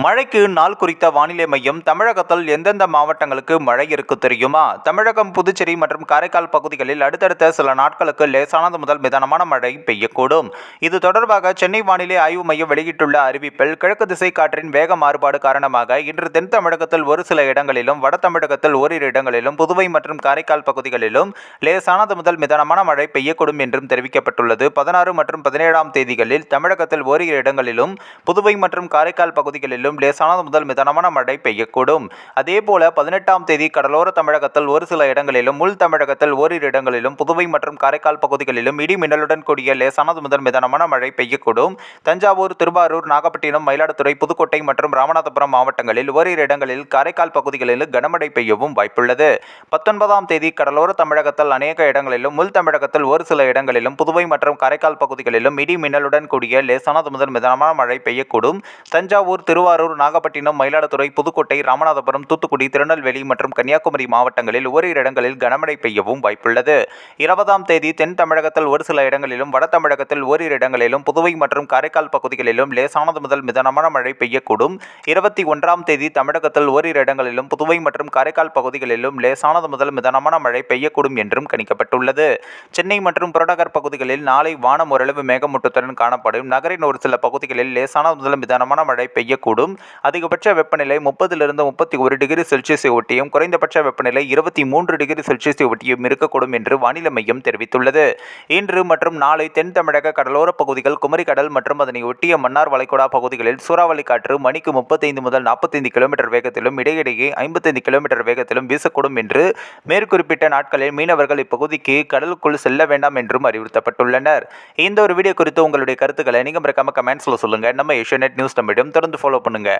மழைக்கு நாள் குறித்த வானிலை மையம் தமிழகத்தில் எந்தெந்த மாவட்டங்களுக்கு மழை இருக்கு தெரியுமா? தமிழகம், புதுச்சேரி மற்றும் காரைக்கால் பகுதிகளில் அடுத்தடுத்த சில நாட்களுக்கு லேசானது முதல் மிதமான மழை பெய்யக்கூடும். இது தொடர்பாக சென்னை வானிலை ஆய்வு மையம் வெளியிட்டுள்ள அறிவிப்பில், கிழக்கு திசை காற்றின் வேக மாறுபாடு காரணமாக இன்று தென் தமிழகத்தில் ஒரு சில இடங்களிலும், வட தமிழகத்தில் ஓரிரு இடங்களிலும், புதுவை மற்றும் காரைக்கால் பகுதிகளிலும் லேசானது முதல் மிதமான மழை பெய்யக்கூடும் என்றும் தெரிவிக்கப்பட்டுள்ளது. 16 மற்றும் 17ஆம் தேதிகளில் தமிழகத்தில் ஓரிரு இடங்களிலும், புதுவை மற்றும் காரைக்கால் பகுதிகளிலும் லேசானது முதல் மிதமான மழை பெய்யக்கூடும். அதேபோல 18ஆம் தேதி கடலோர தமிழகத்தில் ஒரு சில இடங்களிலும், உள் தமிழகத்தில் ஓரிரு இடங்களிலும், புதுவை மற்றும் காரைக்கால் பகுதிகளிலும் இடி மின்னலுடன் கூடிய லேசானது முதல் மிதமான மழை பெய்யக்கூடும். தஞ்சாவூர், திருவாரூர், நாகப்பட்டினம், மயிலாடுதுறை, புதுக்கோட்டை மற்றும் ராமநாதபுரம் மாவட்டங்களில் ஓரிரு இடங்களில், காரைக்கால் பகுதிகளில் கனமழை பெய்யவும் வாய்ப்புள்ளது. 19ஆம் தேதி கடலோர தமிழகத்தில் அநேக இடங்களிலும், உள் தமிழகத்தில் ஒரு சில இடங்களிலும், புதுவை மற்றும் காரைக்கால் பகுதிகளிலும் இடி மின்னலுடன் கூடிய லேசானது முதல் மிதமான மழை பெய்யக்கூடும். தஞ்சாவூர், திருவாரூர், நாகப்பட்டினம், மயிலாடுதுறை, புதுக்கோட்டை, ராமநாதபுரம், தூத்துக்குடி, திருநெல்வேலி மற்றும் கன்னியாகுமரி மாவட்டங்களில் ஓரிரு இடங்களில் கனமழை பெய்யவும் வாய்ப்புள்ளது. 20ஆம் தேதி தென் தமிழகத்தில் ஒரு சில இடங்களிலும், வட தமிழகத்தில் ஓரிரு இடங்களிலும், புதுவை மற்றும் காரைக்கால் பகுதிகளிலும் லேசானது முதல் மிதமான மழை பெய்யக்கூடும். 21ஆம் தேதி தமிழகத்தில் ஓரிரு இடங்களிலும், புதுவை மற்றும் காரைக்கால் பகுதிகளிலும் லேசானது முதல் மிதமான மழை பெய்யக்கூடும் என்றும் கணிக்கப்பட்டுள்ளது. சென்னை மற்றும் புறநகர் பகுதிகளில் நாளை வானம் ஓரளவு மேகமூட்டத்துடன் காணப்படும். நகரின் ஒரு சில பகுதிகளில் லேசானது முதல் மிதமான மழை பெய்யக்கூடும். அதிகபட்ச வெப்பநிலை 30 - 31 டிகிரி செல்சியஸை ஒட்டியும், குறைந்தபட்ச வெப்பநிலை 23 டிகிரி செல்சியஸை ஒட்டியும் இருக்கக்கூடும் என்று வானிலை மையம் தெரிவித்துள்ளது. இன்று மற்றும் நாளை தென் தமிழக கடலோர பகுதிகள், குமரி கடல் மற்றும் அதனை ஒட்டிய மன்னார் வளைகுடா பகுதிகளில் சூறாவளி காற்று மணிக்கு 35 முதல் 45 கிலோமீட்டர் வேகத்திலும், இடையிடையே 55 கிலோமீட்டர் வேகத்திலும் வீசக்கூடும் என்று மேற்குறிப்பிட்ட நாட்களில் மீனவர்கள் இப்பகுதிக்கு கடலுக்குள் செல்ல வேண்டாம் என்றும் அறிவுறுத்தப்பட்டுள்ளனர். இந்த ஒரு வீடியோ குறித்து உங்களுடைய கருத்துக்களை நீங்க மறக்காம கமெண்ட்ஸ்ல சொல்லுங்க. நம்ம ஏஷியா நெட் நியூஸ் தமிழும் தொடர்ந்து ஃபாலோ பண்ணுங்க.